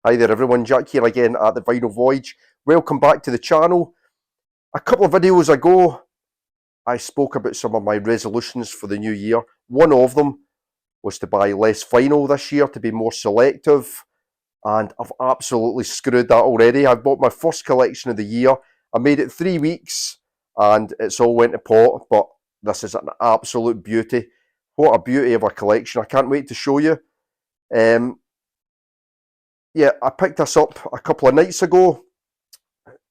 Hi there everyone, Jack here again at the Vinyl Voyage. Welcome back to the channel. A couple of videos ago, I spoke about some of my resolutions for the new year. One of them was to buy less vinyl this year, to be more selective, and I've absolutely screwed that already. I've bought my first collection of the year. I made it 3 weeks and it's all went to pot, but this is an absolute beauty. What a beauty of a collection. I can't wait to show you. Yeah, I picked this up a couple of nights ago.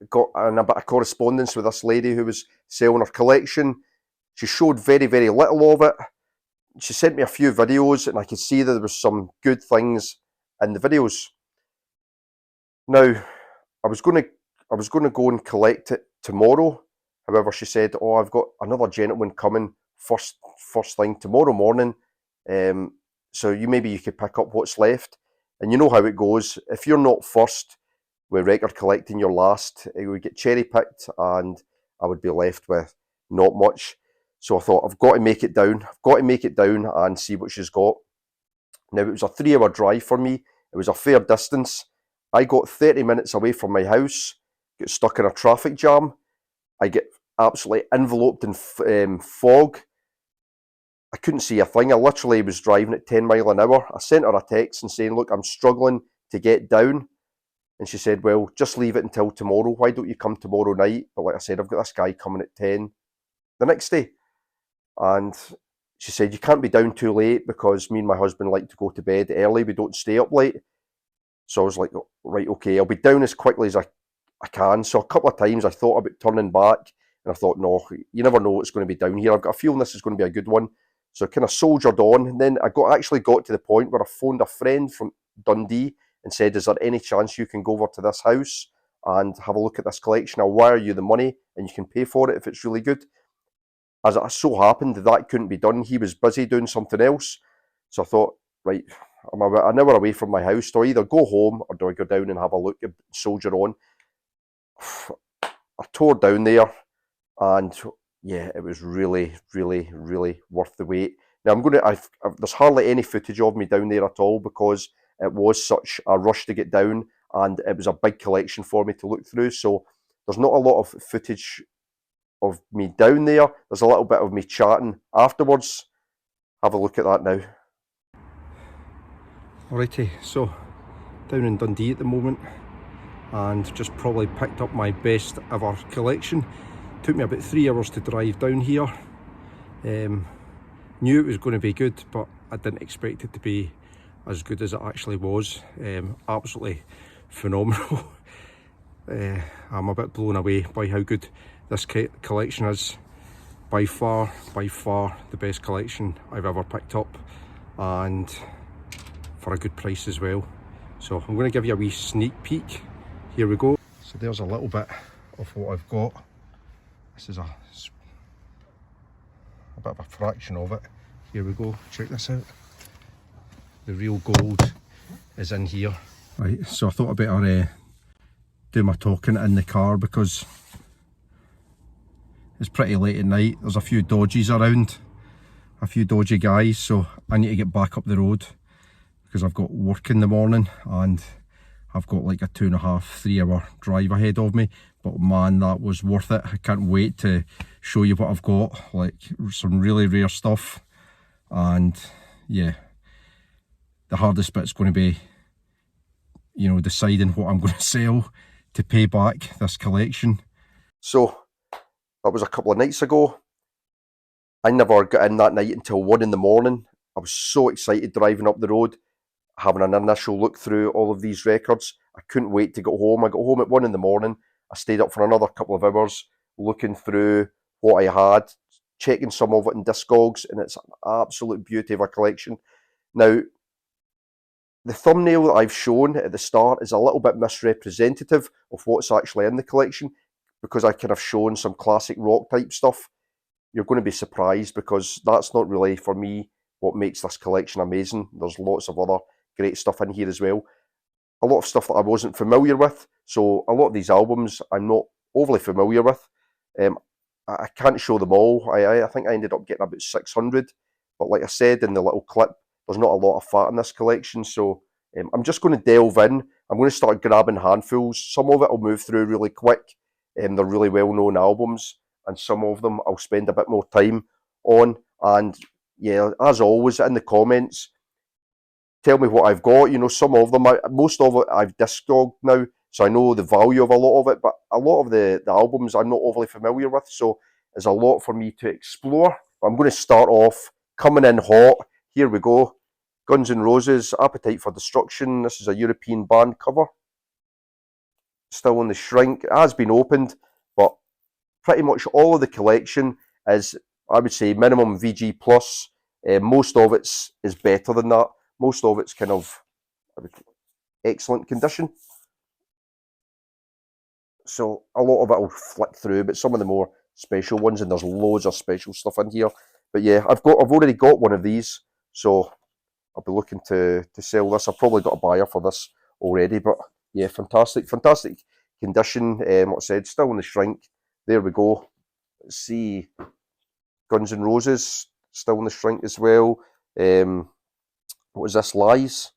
Got in a bit of correspondence with this lady who was selling her collection. She showed very, very little of it. She sent me a few videos and I could see that there was some good things in the videos. Now, I was going to go and collect it tomorrow. However, she said, "Oh, I've got another gentleman coming first thing tomorrow morning. So maybe you could pick up what's left." And you know how it goes. If you're not first with record collecting, you're last. It would get cherry picked and I would be left with not much. So I thought, I've got to make it down. I've got to make it down and see what she's got. Now, it was a 3-hour drive for me. It was a fair distance. I got 30 minutes away from my house, get stuck in a traffic jam. I get absolutely enveloped in fog. I couldn't see a thing. I literally was driving at 10 miles an hour. I sent her a text and saying, "Look, I'm struggling to get down." And she said, "Well, just leave it until tomorrow. Why don't you come tomorrow night?" But like I said, I've got this guy coming at 10 the next day. And she said, "You can't be down too late because me and my husband like to go to bed early. We don't stay up late." So I was like, right, okay, I'll be down as quickly as I can. So a couple of times I thought about turning back and I thought, no, you never know what's going to be down here. I've got a feeling this is going to be a good one. So I kind of soldiered on, and then I actually got to the point where I phoned a friend from Dundee and said, "Is there any chance you can go over to this house and have a look at this collection? I'll wire you the money and you can pay for it if it's really good." As it so happened, that couldn't be done. He was busy doing something else. So I thought, right, I'm about an hour away from my house. Do I either go home or do I go down and have a look and soldier on? I tore down there and yeah, it was really, really, really worth the wait. Now there's hardly any footage of me down there at all because it was such a rush to get down and it was a big collection for me to look through. So there's not a lot of footage of me down there. There's a little bit of me chatting afterwards. Have a look at that now. Alrighty, so down in Dundee at the moment and just probably picked up my best ever collection. Took me about 3 hours to drive down here. Knew it was going to be good, but I didn't expect it to be as good as it actually was. Absolutely phenomenal. I'm a bit blown away by how good this collection is. By far the best collection I've ever picked up, and for a good price as well. So I'm going to give you a wee sneak peek. Here we go. So there's a little bit of what I've got. This is a bit of a fraction of it. Here we go, check this out. The real gold is in here. Right, so I thought I'd better do my talking in the car because it's pretty late at night. There's a few dodgies around, a few dodgy guys, so I need to get back up the road because I've got work in the morning and I've got like a 2.5, 3 hour drive ahead of me. But man, that was worth it. I can't wait to show you what I've got, like some really rare stuff. And yeah, the hardest bit's going to be, you know, deciding what I'm going to sell to pay back this collection. So that was a couple of nights ago. I never got in that night until 1 in the morning. I was so excited driving up the road, having an initial look through all of these records. I couldn't wait to go home. I got home at 1 in the morning. I stayed up for another couple of hours looking through what I had, checking some of it in Discogs, and it's an absolute beauty of a collection. Now, the thumbnail that I've shown at the start is a little bit misrepresentative of what's actually in the collection because I kind of shown some classic rock type stuff. You're going to be surprised because that's not really, for me, what makes this collection amazing. There's lots of other great stuff in here as well. A lot of stuff that I wasn't familiar with. So a lot of these albums I'm not overly familiar with. I can't show them all. I think I ended up getting about 600. But like I said in the little clip, there's not a lot of fat in this collection. So I'm just going to delve in. I'm going to start grabbing handfuls. Some of it I'll move through really quick. They're really well-known albums, and some of them I'll spend a bit more time on. And yeah, as always, in the comments, tell me what I've got. You know, some of them, most of it I've discogged now, so I know the value of a lot of it, but a lot of the albums I'm not overly familiar with, so there's a lot for me to explore. But I'm going to start off coming in hot. Here we go. Guns N' Roses, Appetite for Destruction. This is a European band cover. Still in the shrink. It has been opened, but pretty much all of the collection is, I would say, minimum VG plus. Most of it's is better than that. Most of it's kind of excellent condition. So a lot of it will flick through, but some of the more special ones, and there's loads of special stuff in here. But yeah, I've already got one of these, so I'll be looking to sell this. I've probably got a buyer for this already, but yeah, fantastic condition. Like I said, still in the shrink. There we go. Let's see, Guns N' Roses, still in the shrink as well. What was this? Lies.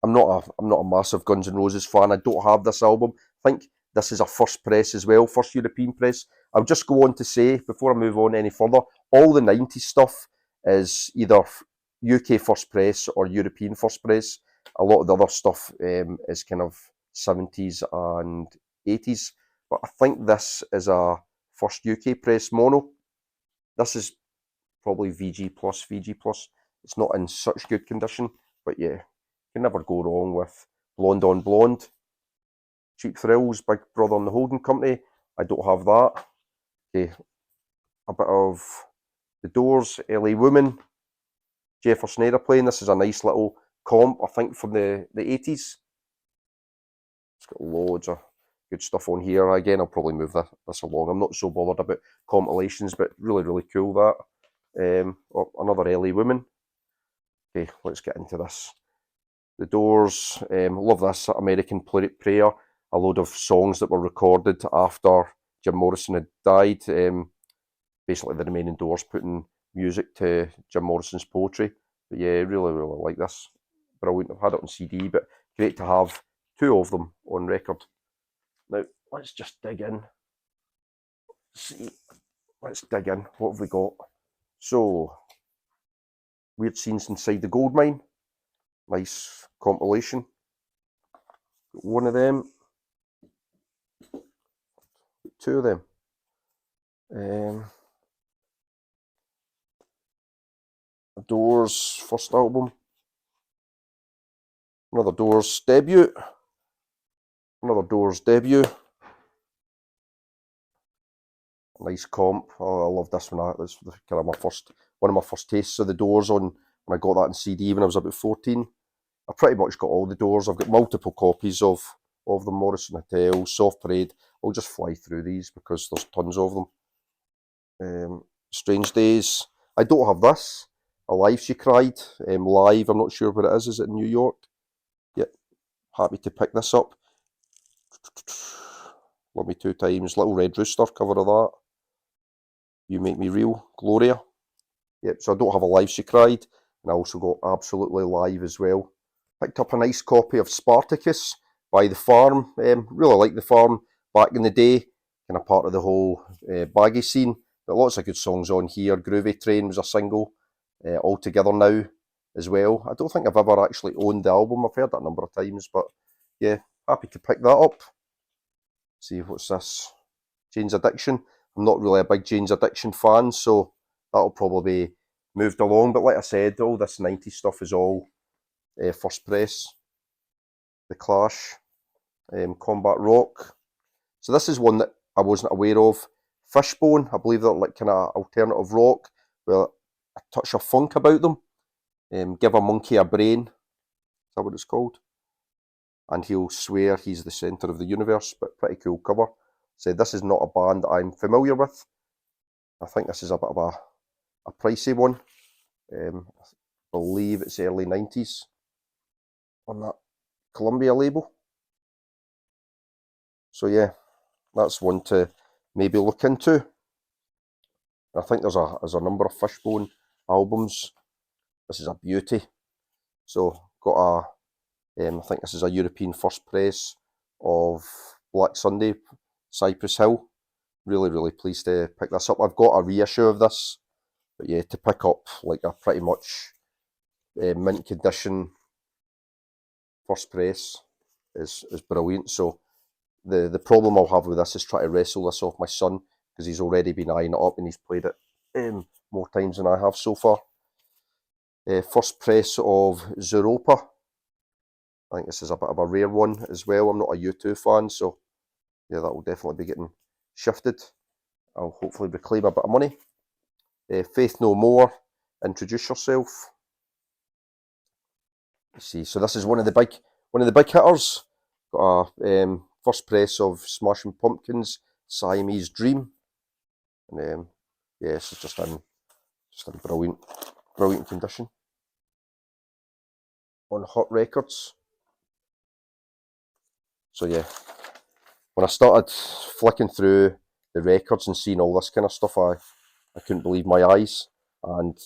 I'm not a massive Guns N' Roses fan. I don't have this album. I think this is a first press as well, first European press. I'll just go on to say, before I move on any further, all the 90s stuff is either UK first press or European first press. A lot of the other stuff is kind of 70s and 80s. But I think this is a first UK press mono. This is probably VG plus. It's not in such good condition, but yeah, you can never go wrong with Blonde on Blonde. Cheap Thrills, Big Brother and the Holding Company. I don't have that. Okay, a bit of The Doors, LA Woman, Jefferson Airplane. This is a nice little comp, I think, from the 80s. It's got loads of good stuff on here. Again, I'll probably move this along. I'm not so bothered about compilations, but really, really cool that. Another LA Woman. Okay, let's get into this. The Doors, love this. American Prayer. A load of songs that were recorded after Jim Morrison had died. Basically, the remaining Doors putting music to Jim Morrison's poetry. But yeah, really, really like this. Brilliant. I've had it on CD, but great to have two of them on record. Now, let's just dig in. See, let's dig in. What have we got? So, Weird Scenes Inside the Goldmine. Nice compilation. One of them. Two of them. Doors first album. Another Doors debut. Another Doors debut. Nice comp. Oh, I love this one. This was kind of one of my first tastes of the Doors on when I got that in CD when I was about 14. I pretty much got all the Doors. I've got multiple copies of them. Morrison Hotel, Soft Parade. I'll just fly through these because there's tons of them. Strange Days. I don't have this. Alive She Cried. Live, I'm not sure where it is. Is it in New York? Yep. Happy to pick this up. Love Me Two Times. Little Red Rooster, cover of that. You Make Me Real. Gloria. Yep, so I don't have Alive She Cried. And I also got Absolutely Live as well. Picked up a nice copy of Spartacus by The Farm. Really like The Farm back in the day. Kind of part of the whole baggy scene. But lots of good songs on here. Groovy Train was a single. All Together Now as well. I don't think I've ever actually owned the album. I've heard that a number of times, but yeah, happy to pick that up. See, what's this? Jane's Addiction. I'm not really a big Jane's Addiction fan, so that'll probably be moved along. But like I said, all this 90s stuff is all first press. The Clash, Combat Rock. So this is one that I wasn't aware of. Fishbone, I believe they're like kind of alternative rock with a touch of funk about them. Give a Monkey a Brain. Is that what it's called? And he'll swear he's the centre of the universe, but pretty cool cover. So this is not a band that I'm familiar with. I think this is a bit of a pricey one. I believe it's early 90s on that Columbia label. So yeah, that's one to maybe look into. I think there's a number of Fishbone albums. This is a beauty. So got I think this is a European first press of Black Sunday, Cypress Hill. Really, really pleased to pick this up. I've got a reissue of this, but yeah, to pick up like a pretty much mint condition first press is brilliant. So the problem I'll have with this is try to wrestle this off my son, because he's already been eyeing it up and he's played it more times than I have so far. First press of Zeropa. I think this is a bit of a rare one as well. I'm not a U2 fan, so yeah, that will definitely be getting shifted. I'll hopefully reclaim a bit of money. Faith No More, Introduce Yourself. Let's see, so this is one of the big hitters. Got a first press of Smashing Pumpkins, Siamese Dream, and yeah, this is just in brilliant condition on Hot Records. So yeah, when I started flicking through the records and seeing all this kind of stuff, I couldn't believe my eyes. And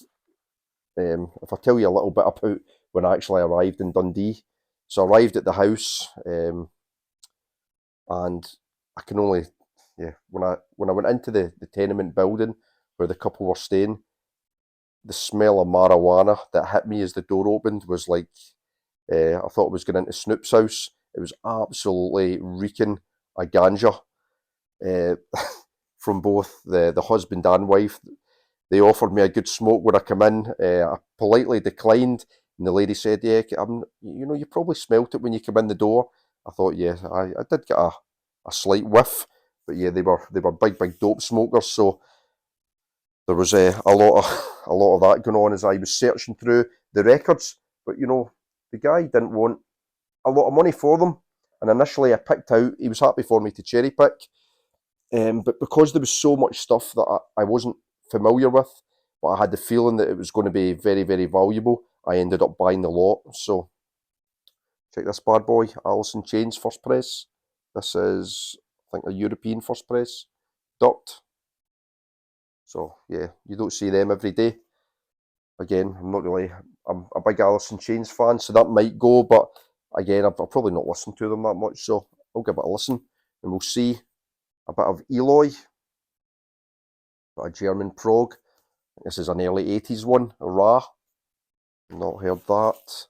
if I tell you a little bit about when I actually arrived in Dundee, so I arrived at the house, and I can only, yeah, when I went into the tenement building where the couple were staying, the smell of marijuana that hit me as the door opened was like, I thought I was going into Snoop's house. It was absolutely reeking of ganja, from both the husband and wife. They offered me a good smoke when I come in. I politely declined, and the lady said, "Yeah, you probably smelt it when you come in the door." I thought, yeah, I did get a slight whiff, but yeah, they were big dope smokers, so there was a lot of that going on as I was searching through the records. But the guy didn't want a lot of money for them, and initially I picked out. He was happy for me to cherry pick, but because there was so much stuff that I wasn't familiar with, but I had the feeling that it was going to be very, very valuable, I ended up buying the lot. So check this bad boy, Alice in Chains first press. This is, I think, a European first press, Dirt. So yeah, you don't see them every day. Again, I'm a big Alice in Chains fan, so that might go, but again, I've probably not listened to them that much, so I'll give it a listen, and we'll see. A bit of Eloy, a German prog. This is an early 80s one, Ra. Not heard that.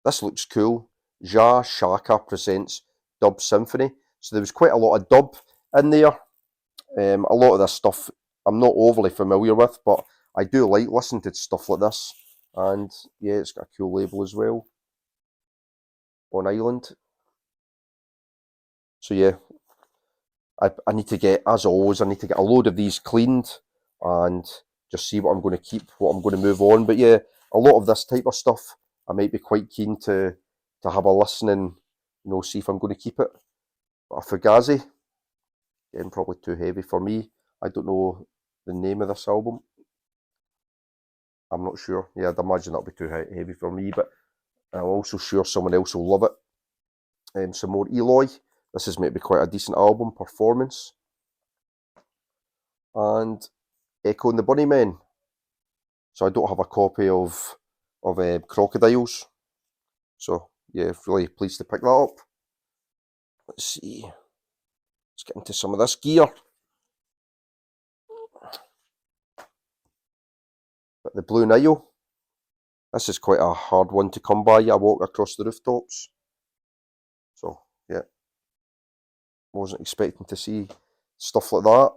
This looks cool. Ja Shaka presents Dub Symphony. So there was quite a lot of dub in there. A lot of this stuff I'm not overly familiar with, but I do like listening to stuff like this. And yeah, it's got a cool label as well. On Island. So yeah, I need to get, as always, I need to get a load of these cleaned and just see what I'm going to keep, what I'm going to move on. But yeah, a lot of this type of stuff, I might be quite keen to have a listen and see if I'm going to keep it. But a Fugazi, again, probably too heavy for me. I don't know the name of this album. I'm not sure. Yeah, I'd imagine that'll be too heavy for me, but I'm also sure someone else will love it. Some more Eloy. This is maybe quite a decent album, Performance. And Echo and the Bunnymen. So I don't have a copy of Crocodiles. So yeah, really pleased to pick that up. Let's see. Let's get into some of this gear. But the Blue Nile. This is quite a hard one to come by. I walk across the rooftops. So yeah, wasn't expecting to see stuff like that.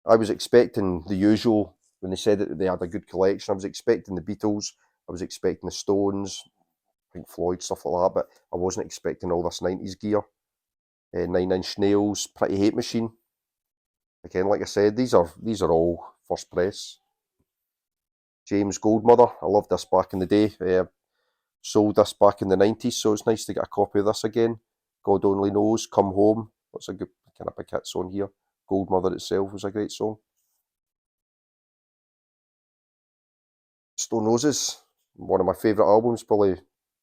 I was expecting the usual when they said that they had a good collection. I was expecting the Beatles. I was expecting the Stones, Pink Floyd, stuff like that. But I wasn't expecting all this 90s gear. 9 Inch Nails, Pretty Hate Machine. Again, like I said, these are all first press. James Goldmother, I loved this back in the day. Sold this back in the 90s, so it's nice to get a copy of this again. God Only Knows, Come Home. That's a good kind of big hit song here. Goldmother itself was a great song. Stone Roses, one of my favourite albums, probably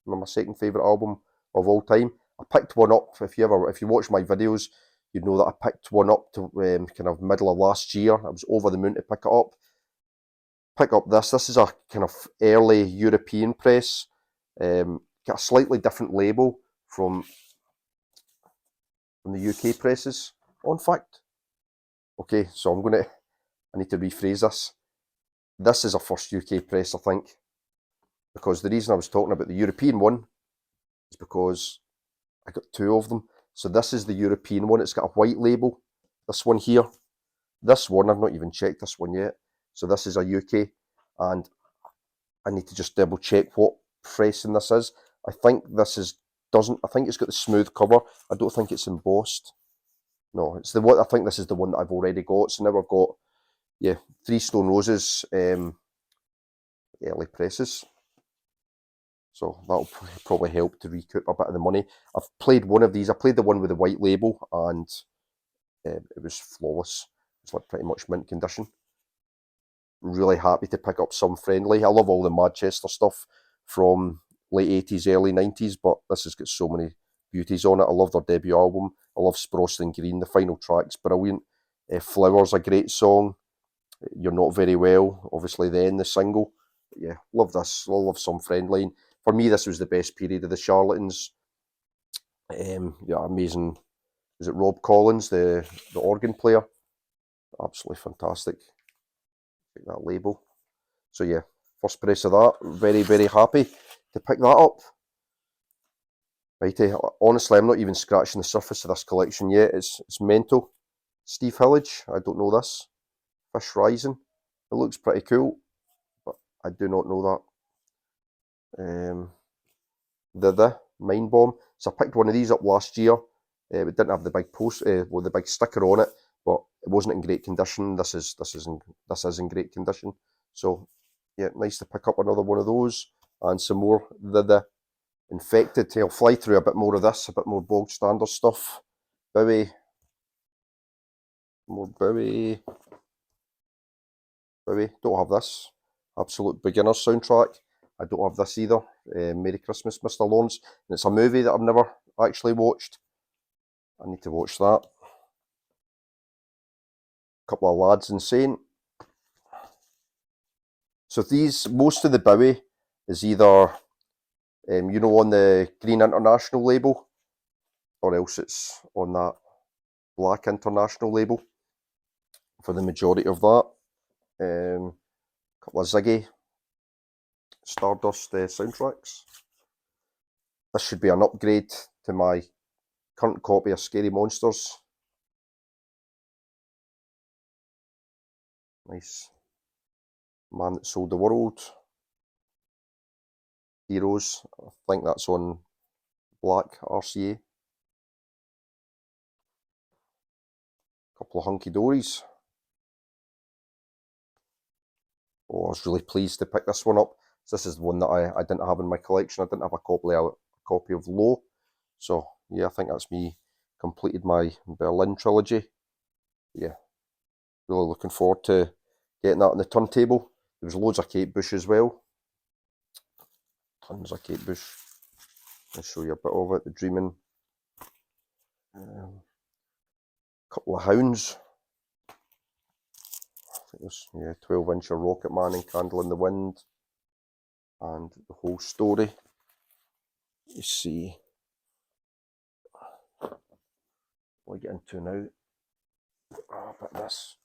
my second favourite album of all time. I picked one up, if you watch my videos, you'd know that I picked one up to kind of middle of last year. I was over the moon to pick it up. Pick up this. This is a kind of early European press. Got a slightly different label from the UK presses. Oh, in fact, okay, so I need to rephrase this. This is a first UK press, I think, because the reason I was talking about the European one is because I got two of them. So this is the European one. It's got a white label. This one here. This one, I've not even checked this one yet. So this is a UK, and I need to just double check what pressing this is. I think this is I think it's got the smooth cover. I don't think it's embossed. No, it's the one. I think this is the one that I've already got. So now I've got, yeah, 3 Stone Roses early presses. So that'll probably help to recoup a bit of the money. I've played one of these. I played the one with the white label, and it was flawless. It's like pretty much mint condition. Really happy to pick up some friendly. I love all the Manchester stuff from late 80s, early 90s, but this has got so many beauties on it. I love their debut album. I love Sprossling Green. The final track's brilliant. Flowers, a great song. You're Not Very Well, obviously then the single. But yeah, love this. I love some friendly. And for me, this was the best period of the Charlatans. Yeah, amazing. Is it Rob Collins, the organ player? Absolutely fantastic. Take that label. So yeah, first press of that. Very, very happy to pick that up. Righty, honestly, I'm not even scratching the surface of this collection yet. It's mental. Steve Hillage, I don't know this. Fish Rising, it looks pretty cool, but I do not know that. The Mind Bomb. So I picked one of these up last year. It didn't have the big the big sticker on it, but it wasn't in great condition. This is in great condition. So yeah, nice to pick up another one of those and some more. The Infected. I'll fly through a bit more of this, a bit more bog standard stuff. Bowie, more Bowie. Don't have this. Absolute Beginner soundtrack. I don't have this either. Merry Christmas, Mr. Lawrence. And it's a movie that I've never actually watched. I need to watch that. A couple of Lads Insane. So most of the Bowie is either, on the Green International label, or else it's on that Black International label for the majority of that. A couple of Ziggy Stardust soundtracks. This should be an upgrade to my current copy of Scary Monsters. Nice. Man That Sold the World. Heroes. I think that's on Black RCA. Couple of Hunky Dories. Oh, I was really pleased to pick this one up. So this is the one that I didn't have in my collection. I didn't have a copy of Low. So yeah, I think that's me completed my Berlin trilogy. Yeah, really looking forward to getting that on the turntable. There was loads of Kate Bush as well. Tons of Kate Bush. I'll show you a bit of it. The Dreaming. Couple of Hounds. I think there's 12-inch of Rocket Man and Candle in the Wind. And the whole story. You see. What we get into now. A bit of this.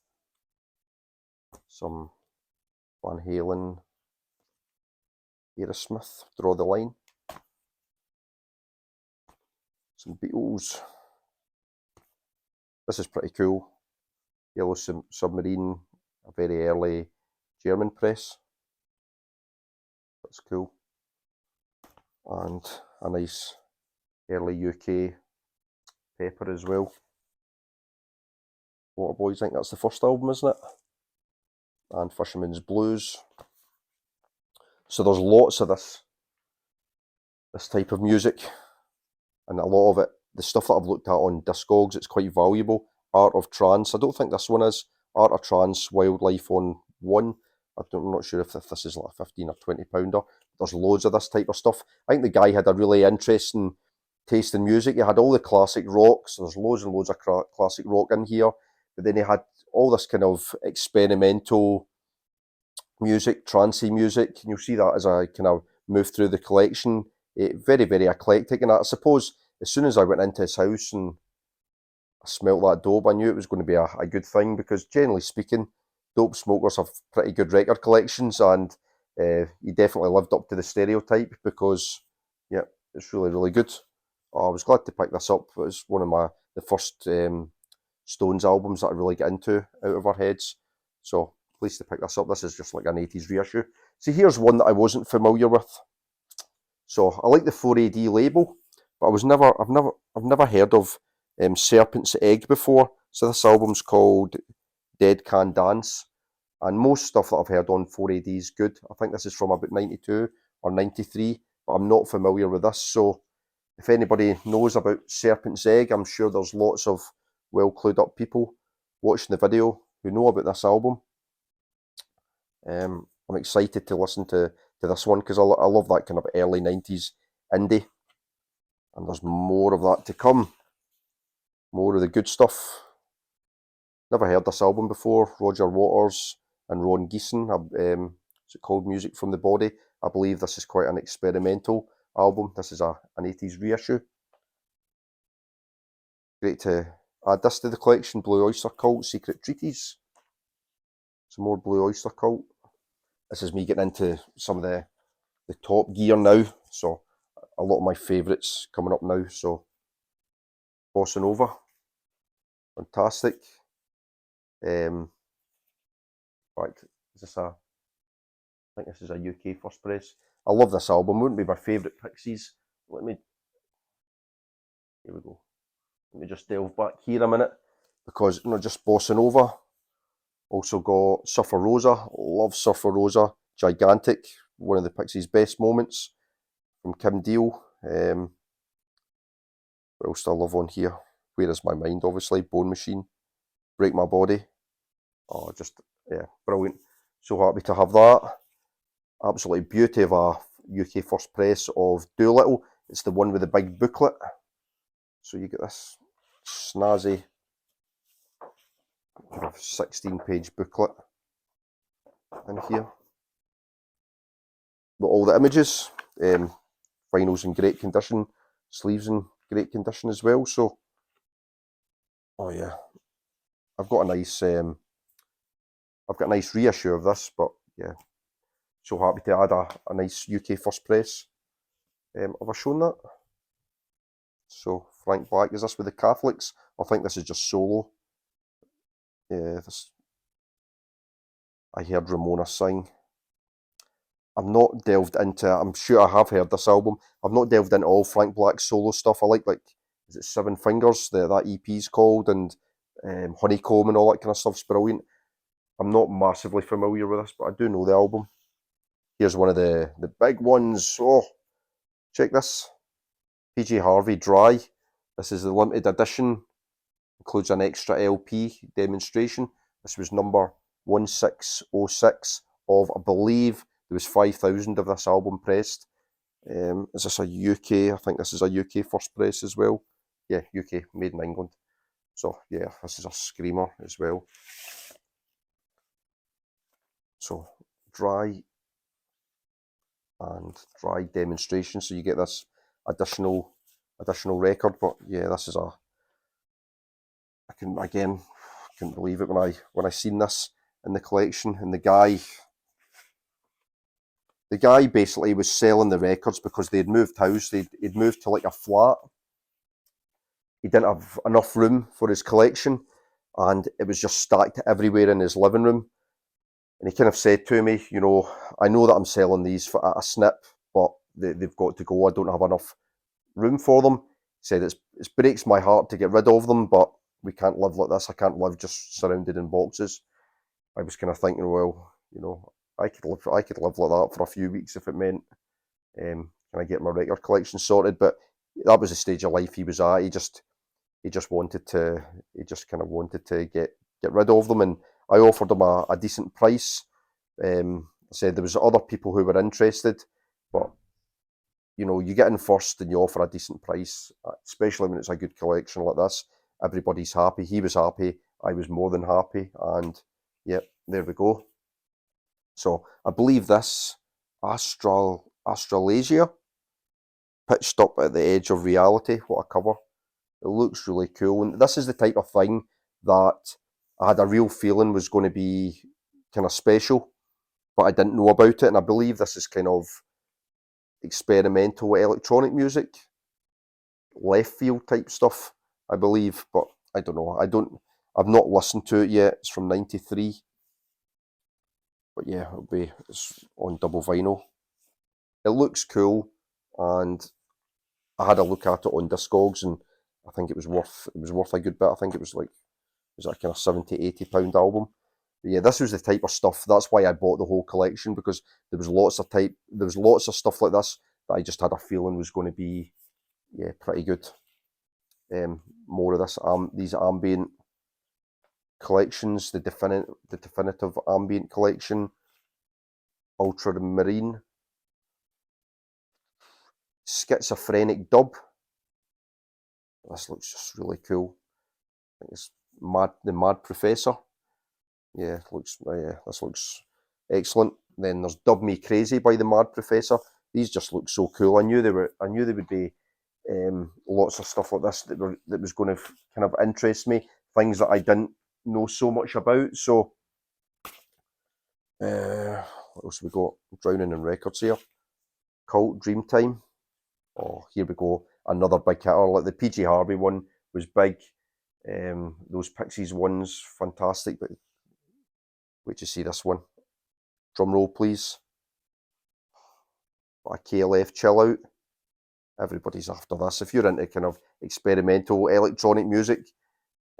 Some Van Halen, Aerosmith, Draw the Line. Some Beatles. This is pretty cool. Yellow Submarine, a very early German press. That's cool. And a nice early UK Pepper as well. Waterboys, I think that's the first album, isn't it? And Fisherman's Blues. So there's lots of this type of music, and a lot of it, the stuff that I've looked at on Discogs, it's quite valuable. Art of Trance, I don't think this one is. Art of Trance, Wildlife on 1. I'm not sure if this is like a 15 or 20 pounder. There's loads of this type of stuff. I think the guy had a really interesting taste in music. He had all the classic rock, so there's loads and loads of classic rock in here. But then he had all this kind of experimental music, trancey music, and you'll see that as a kind of move through the collection. Very, very eclectic. And I suppose as soon as I went into his house and I smelt that dope, I knew it was going to be a good thing, because generally speaking, dope smokers have pretty good record collections, and he definitely lived up to the stereotype, because, yeah, it's really, really good. I was glad to pick this up. It was one of the first Stones albums that I really get into out of our heads. So pleased to pick this up. This is just like an 80s reissue. See, here's one that I wasn't familiar with. So I like the 4AD label, but I've never heard of Serpent's Egg before. So this album's called Dead Can Dance, and most stuff that I've heard on 4AD is good. I think this is from about 92 or 93, but I'm not familiar with this. So if anybody knows about Serpent's Egg, I'm sure there's lots of well clued up people watching the video who know about this album. I'm excited to listen to this one, because I love that kind of early 90s indie, and there's more of that to come. More of the good stuff. Never heard this album before. Roger Waters and Ron Geeson. Is it called Music from the Body? I believe this is quite an experimental album. This is an 80s reissue. Great to add this to the collection. Blue Oyster Cult, Secret Treaties. Some more Blue Oyster Cult. This is me getting into some of the top gear now. So a lot of my favourites coming up now. So Bossa Nova. Fantastic. In fact, is this I think this is a UK first press. I love this album. Wouldn't be my favourite Pixies. Here we go. Let me just delve back here a minute, because not just Bossa Nova. Also got Surfer Rosa. Love Surfer Rosa. Gigantic. One of the Pixies' best moments from Kim Deal. What else do I love on here? Where Is My Mind, obviously. Bone Machine. Break My Body. Oh, just, yeah, brilliant. So happy to have that. Absolutely beauty of a UK first press of Doolittle. It's the one with the big booklet. So you get this snazzy kind of 16-page booklet in here. Got all the images. Vinyl's in great condition. Sleeves in great condition as well. So, oh yeah, I've got a nice reissue of this, but yeah, so happy to add a nice UK first press. Have I shown that? So Frank Black, is this with the Catholics? I think this is just solo. Yeah, I heard Ramona sing. I've not delved into, I'm sure I have heard this album. I've not delved into all Frank Black's solo stuff. I like, is it Seven Fingers, that EP's called, and Honeycomb and all that kind of stuff's brilliant. I'm not massively familiar with this, but I do know the album. Here's one of the big ones. Oh, check this. PJ Harvey Dry. This is the limited edition. Includes an extra LP demonstration. This was number 1606 of, I believe, there was 5,000 of this album pressed. Is this a UK? I think this is a UK first press as well. Yeah, UK, made in England. So yeah, this is a screamer as well. So dry and dry demonstration. So you get this additional record. But yeah, this is I couldn't believe it when I seen this in the collection. And the guy basically was selling the records because they'd moved house. He'd moved to like a flat. He didn't have enough room for his collection, and it was just stacked everywhere in his living room. And he kind of said to me, you know, I know that I'm selling these for at a snip, but they've got to go. I don't have enough room for them. He said it breaks my heart to get rid of them, but we can't live like this. I can't live just surrounded in boxes. I was kind of thinking, well, you know, I could live like that for a few weeks if it meant can I get my record collection sorted. But that was the stage of life he was at. He just kind of wanted to get rid of them, and I offered him a decent price. I said there was other people who were interested, but you know, you get in first and you offer a decent price, especially when it's a good collection like this. Everybody's happy. He was happy. I was more than happy, and yep, there we go. So I believe this Astral Australasia, pitched up at the edge of reality. What a cover. It looks really cool. And this is the type of thing that I had a real feeling was going to be kind of special, but I didn't know about it. And I believe this is kind of experimental electronic music, left field type stuff, I believe. But I don't know. I've not listened to it yet. It's from '93. But yeah, it's on double vinyl. It looks cool, and I had a look at it on Discogs, and I think it was worth a good bit. I think it was a kind of 70, £80 album. But yeah, this was the type of stuff. That's why I bought the whole collection, because there was lots of stuff like this that I just had a feeling was going to be pretty good. More of this these ambient collections, the definitive ambient collection, Ultramarine, Schizophrenic Dub. This looks just really cool. I think it's the Mad Professor. Yeah, this looks excellent. Then there's Dub Me Crazy by the Mad Professor. These just look so cool. I knew there would be lots of stuff like this that was going to kind of interest me. Things that I didn't know so much about. So, what else have we got? Drowning in records here. Cult, Dreamtime. Oh, here we go. Another big hitter. Like the PG Harvey one was big. Those Pixies ones, fantastic. But wait to see this one. Drum roll, please. A KLF Chill Out. Everybody's after this. If you're into kind of experimental electronic music,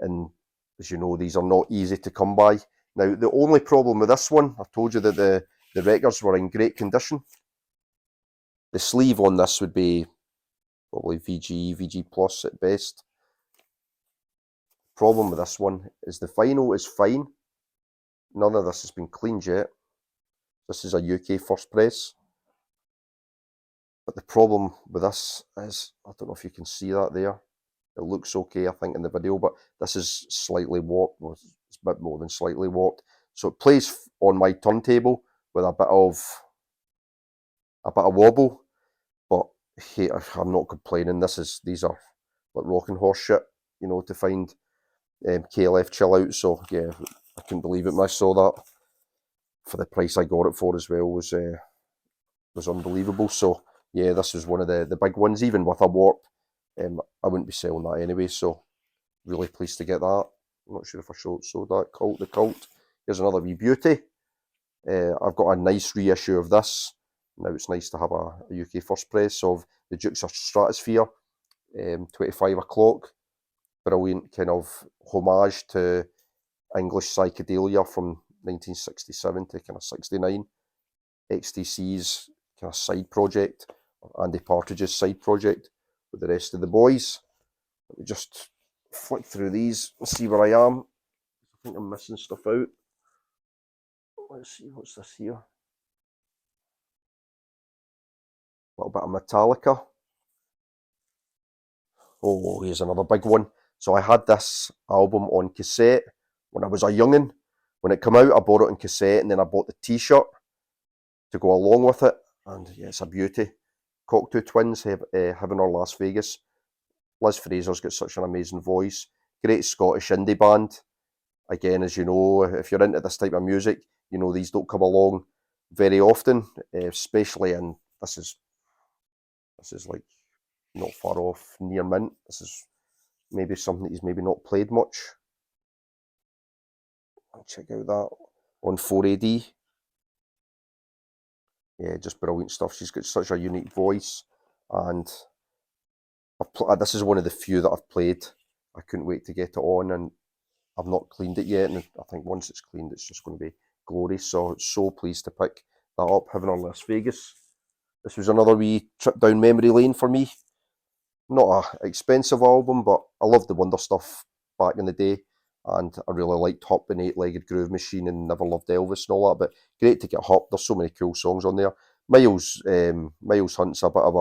and as you know, these are not easy to come by. Now, the only problem with this one, I told you that the records were in great condition. The sleeve on this would be probably VG Plus at best. Problem with this one is the vinyl is fine. None of this has been cleaned yet. This is a UK first press. But the problem with this is, I don't know if you can see that there. It looks okay, I think, in the video, but this is slightly warped. Well, it's a bit more than slightly warped. So it plays on my turntable with a bit of wobble. But hey, I'm not complaining. These are like rocking horse shit, to find KLF Chill Out. So yeah, I couldn't believe it when I saw that. For the price I got it for as well was unbelievable. So yeah, this was one of the big ones. Even with a warp, I wouldn't be selling that anyway. So really pleased to get that. I'm not sure if I showed that. The Cult. Here's another wee beauty. I've got a nice reissue of this. Now it's nice to have a UK first press of the Dukes of Stratosphere, 25 o'clock. Brilliant kind of homage to English psychedelia from 1967 to kind of 69. XTC's kind of side project, Andy Partridge's side project with the rest of the boys. Let me just flick through these and see where I am. I think I'm missing stuff out. Let's see, what's this here? A little bit of Metallica. Oh, here's another big one. So I had this album on cassette when I was a youngin'. When it came out, I bought it on cassette, and then I bought the T-shirt to go along with it. And yeah, it's a beauty. Cocteau Twins, Heaven or Las Vegas. Liz Fraser's got such an amazing voice. Great Scottish indie band. Again, as you know, if you're into this type of music, these don't come along very often, especially in, this is like not far off near mint. This is maybe something that he's maybe not played much. I'll check out that on 4AD. Yeah, just brilliant stuff. She's got such a unique voice, and this is one of the few that I've played. I couldn't wait to get it on, and I've not cleaned it yet, and I think once it's cleaned, it's just going to be glorious. So pleased to pick that up. Heaven or Las Vegas. This was another wee trip down memory lane for me. Not an expensive album, but I loved the Wonder stuff back in the day, and I really liked Hop and Eight-Legged Groove Machine and Never Loved Elvis and all that. But great to get Hop. There's so many cool songs on there. Miles Hunt's a bit of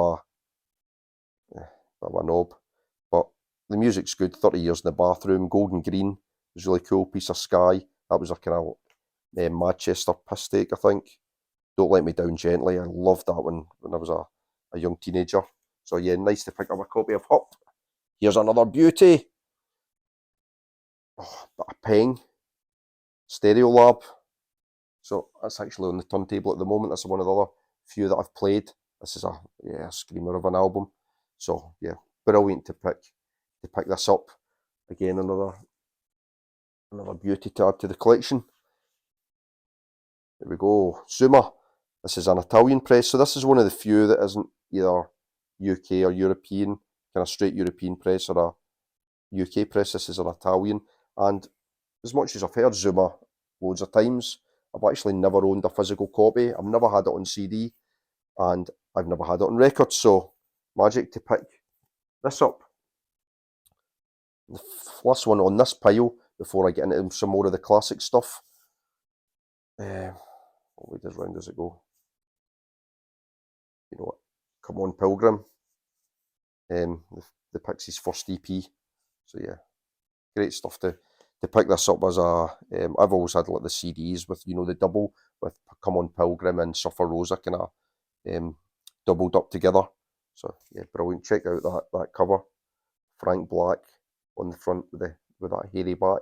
a knob, but the music's good. 30 Years in the Bathroom, Golden Green was a really cool. Piece of Sky, that was a kind of Manchester piss take, I think. Don't Let Me Down Gently. I loved that one when I was a young teenager. So yeah, nice to pick up a copy of Up. Here's another beauty. Oh, bit of Peng, Stereo Lab. So that's actually on the turntable at the moment. That's one of the other few that I've played. This is a screamer of an album. So yeah, brilliant to pick this up. Again, another beauty to add to the collection. There we go. Zuma. This is an Italian press. So this is one of the few that isn't either UK or European, kind of straight European press or a UK press. This is an Italian. And as much as I've heard Zuma loads of times, I've actually never owned a physical copy. I've never had it on CD, and I've never had it on record. So magic to pick this up. The last one on this pile before I get into some more of the classic stuff. What way does round does it go? You know what? Come On Pilgrim. The Pixies' first EP. So yeah, great stuff to pick this up as I've always had like the CDs with, you know, the double with Come On Pilgrim and Suffer Rosa kind of doubled up together. So yeah, brilliant. Check out that cover. Frank Black on the front with that hairy back.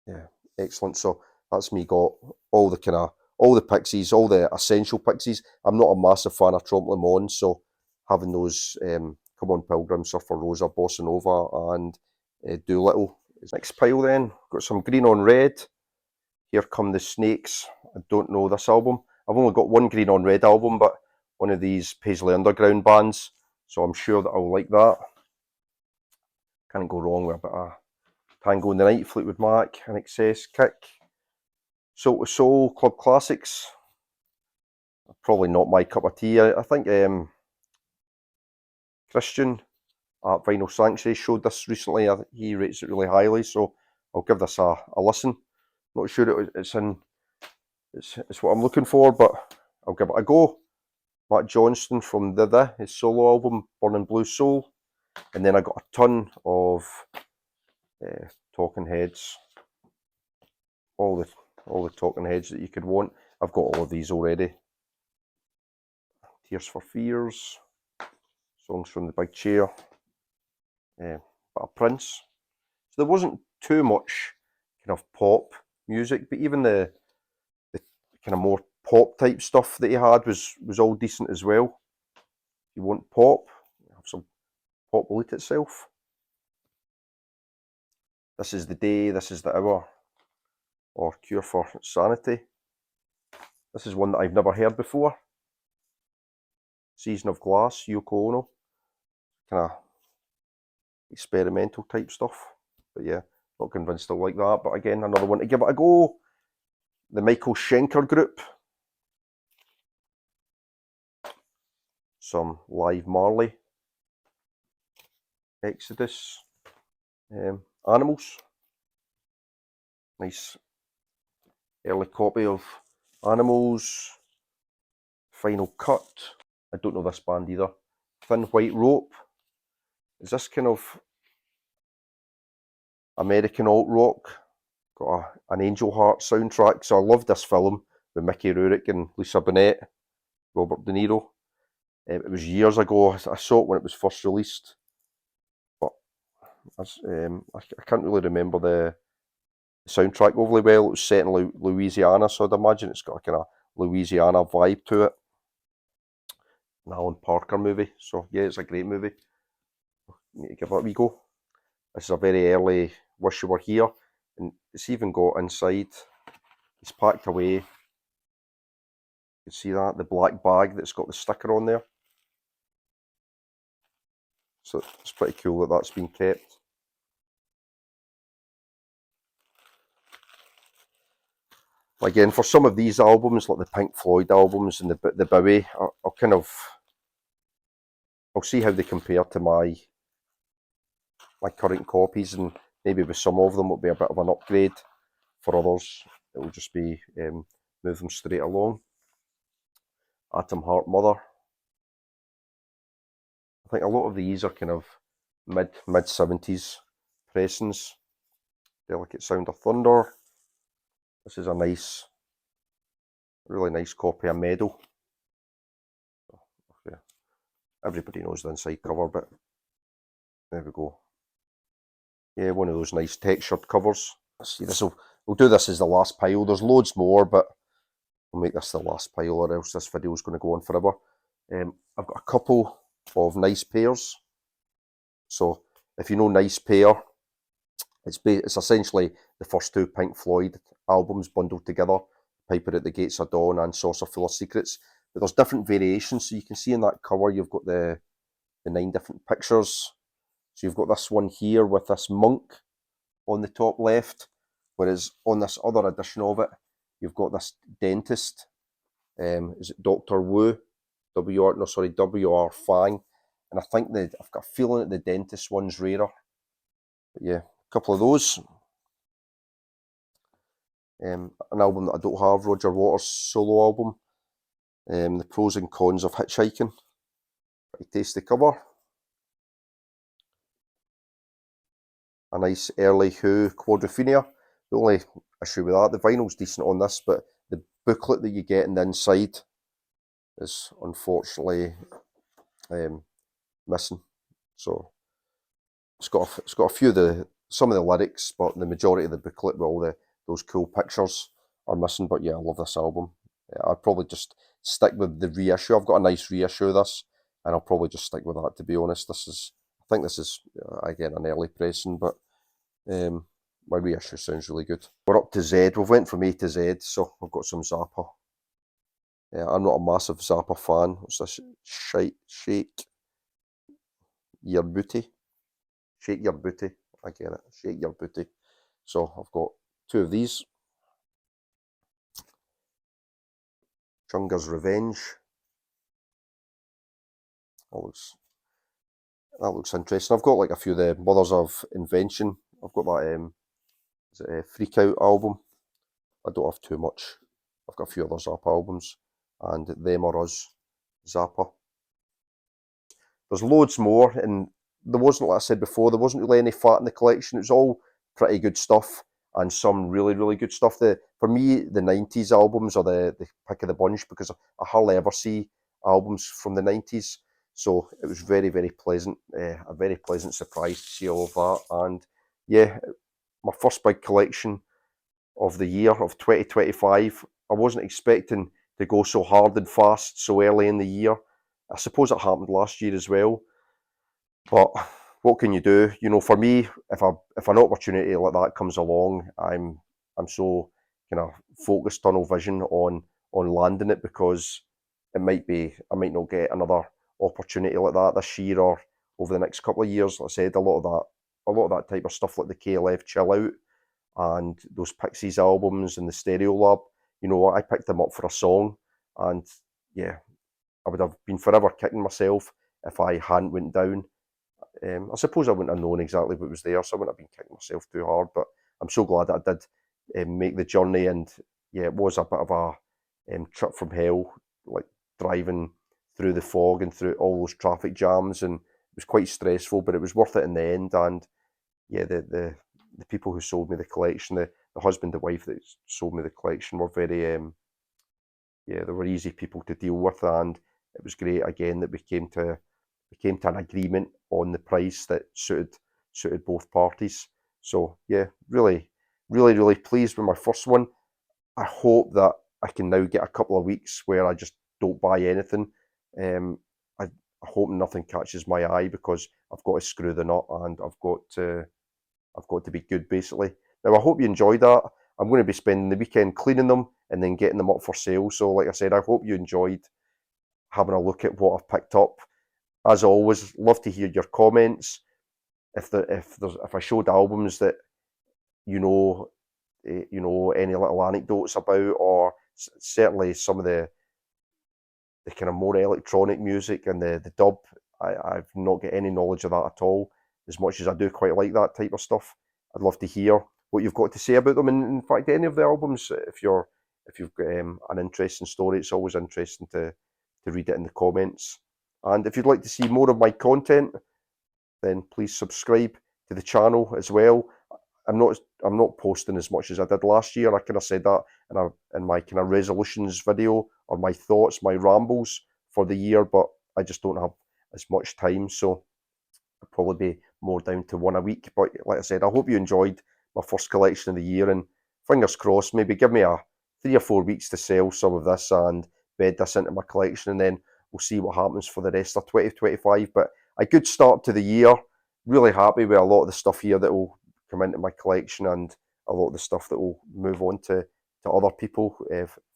Yeah, excellent. So that's me got all the Pixies, all the essential Pixies. I'm not a massive fan of Trompe Le Monde, so having those Come On Pilgrim, Suffer Rosa, Bossa Nova, and Doolittle. Next pile then, got some Green on Red. Here Come the Snakes. I don't know this album. I've only got one Green on Red album, but one of these Paisley Underground bands, so I'm sure that I'll like that. Can't go wrong with a bit of Tango in the Night, Fleetwood Mac, In Excess, Kick. Soul to Soul, Club Classics. Probably not my cup of tea. I think Christian at Vinyl Sanctuary showed this recently. He rates it really highly, so I'll give this a listen. Not sure it's what I'm looking for, but I'll give it a go. Matt Johnston from his solo album, Burning Blue Soul. And then I got a ton of Talking Heads. All the Talking Heads that you could want. I've got all of these already. Tears for Fears. Songs from the Big Chair. But a Prince. So there wasn't too much kind of pop music, but even the kind of more pop type stuff that he had was all decent as well. If you want pop, have some Pop will eat itself. This is the Day, This is the Hour, or Cure for Sanity. This is one that I've never heard before. Season of Glass, Yoko Ono. Kind of experimental type stuff. But yeah, not convinced I'll like that. But again, another one to give it a go. The Michael Schenker Group. Some Live Marley. Exodus. Animals. Nice early copy of Animals. Final Cut. I don't know this band either. Thin White Rope. Is this kind of American alt rock? Got an Angel Heart soundtrack. So I love this film with Mickey Rourke and Lisa Bonet, Robert De Niro. It was years ago. I saw it when it was first released, but I can't really remember the soundtrack overly well. It was set in Louisiana, so I'd imagine it's got a kind of Louisiana vibe to it. An Alan Parker movie, so yeah, it's a great movie. Need to give it a wee go. This is a very early Wish You Were Here, and it's even got inside, it's packed away. You can see that, the black bag that's got the sticker on there. So it's pretty cool that that's been kept. Again, for some of these albums, like the Pink Floyd albums and the Bowie, I'll see how they compare to my current copies, and maybe with some of them it'll be a bit of an upgrade. For others, it'll just be move them straight along. Atom Heart Mother. I think a lot of these are kind of mid 70s pressings. Delicate Sound of Thunder. This is a nice really nice copy of Meadow. Yeah. Everybody knows the inside cover, but there we go. Yeah, one of those nice textured covers. Let's see, we'll do this as the last pile. There's loads more, but we'll make this the last pile, or else this video is going to go on forever. I've got a couple of nice pairs. So if you know Nice Pair, it's essentially the first two Pink Floyd albums bundled together, Piper at the Gates of Dawn and Saucer Full of Secrets. But there's different variations, so you can see in that cover you've got the 9 different pictures. So you've got this one here with this monk on the top left, whereas on this other edition of it, you've got this dentist. Is it Dr. Wu? W.R. Fang. And I think I've got a feeling that the dentist one's rarer. But yeah, a couple of those. An album that I don't have, Roger Waters' solo album. The Pros and Cons of Hitchhiking. Pretty tasty cover. A nice early Who Quadrophenia. The only issue with that, the vinyl's decent on this, but the booklet that you get in the inside is unfortunately missing. So it's got a few of some of the lyrics, but the majority of the booklet with all those cool pictures are missing. But yeah, I love this album. I'd probably just stick with the reissue. I've got a nice reissue of this, and I'll probably just stick with that, to be honest. I think this is again an early pressing, but my reissue sounds really good. We're up to Z. We've went from A to Z, so we've got some Zappa. I'm not a massive Zappa fan. What's this? Shake Your Booty. Shake Your Booty. I get it. Shake Your Booty. So I've got 2 of these. Chunga's Revenge. That looks interesting. I've got like a few of the Mothers of Invention. I've got that is it a Freak Out album. I don't have too much. I've got a few other Zappa albums, and Them or Us, Zappa. There's loads more, and there wasn't, like I said before, there wasn't really any fat in the collection. It was all pretty good stuff, and some really, really good stuff. For me, the 90s albums are the pick of the bunch, because I hardly ever see albums from the 90s. So it was very, very pleasant, a very pleasant surprise to see all of that. And yeah, my first big collection of the year of 2025. I wasn't expecting to go so hard and fast so early in the year. I suppose it happened last year as well. But what can you do? You know, for me, if an opportunity like that comes along, I'm so kind of focused, tunnel vision on landing it, because I might not get another opportunity like that this year or over the next couple of years. Like I said, a lot of that type of stuff, like the KLF Chill Out and those Pixies albums and the Stereo Lab, you know, I picked them up for a song, and yeah, I would have been forever kicking myself if I hadn't went down. I suppose I wouldn't have known exactly what was there, so I wouldn't have been kicking myself too hard, but I'm so glad that I did make the journey. And yeah, it was a bit of a trip from hell, like driving through the fog and through all those traffic jams, and it was quite stressful, but it was worth it in the end. And yeah, the people who sold me the collection, the husband and wife that sold me the collection, were very yeah, they were easy people to deal with, and it was great again that we came to an agreement on the price that suited both parties. So yeah, really, really, really pleased with my first one. I hope that I can now get a couple of weeks where I just don't buy anything. I hope nothing catches my eye, because I've got to screw the nut, and I've got to be good, basically. Now, I hope you enjoyed that. I'm going to be spending the weekend cleaning them and then getting them up for sale. So like I said, I hope you enjoyed having a look at what I've picked up. As always, love to hear your comments. If I showed albums that you know any little anecdotes about, or certainly some of the kind of more electronic music and the dub, I've not got any knowledge of that at all. As much as I do quite like that type of stuff, I'd love to hear what you've got to say about them. And in fact, any of the albums, if you've got an interesting story, it's always interesting to read it in the comments. And if you'd like to see more of my content, then please subscribe to the channel as well. I'm not I'm not posting as much as I did last year. I kind of said that in my kind of resolutions video, or my thoughts, my rambles for the year, but I just don't have as much time, so I'll probably be more down to one a week. But like I said, I hope you enjoyed my first collection of the year, and fingers crossed, maybe give me a 3 or 4 weeks to sell some of this and bed this into my collection, and then we'll see what happens for the rest of 2025. But a good start to the year. Really happy with a lot of the stuff here that will come into my collection, and a lot of the stuff that will move on to other people,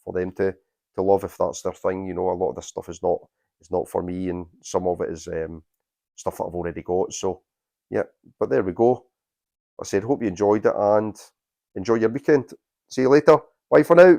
for them to love if that's their thing. You know, a lot of this stuff is not for me, and some of it is stuff that I've already got. So yeah, but there we go. I said, hope you enjoyed it, and enjoy your weekend. See you later. Bye for now.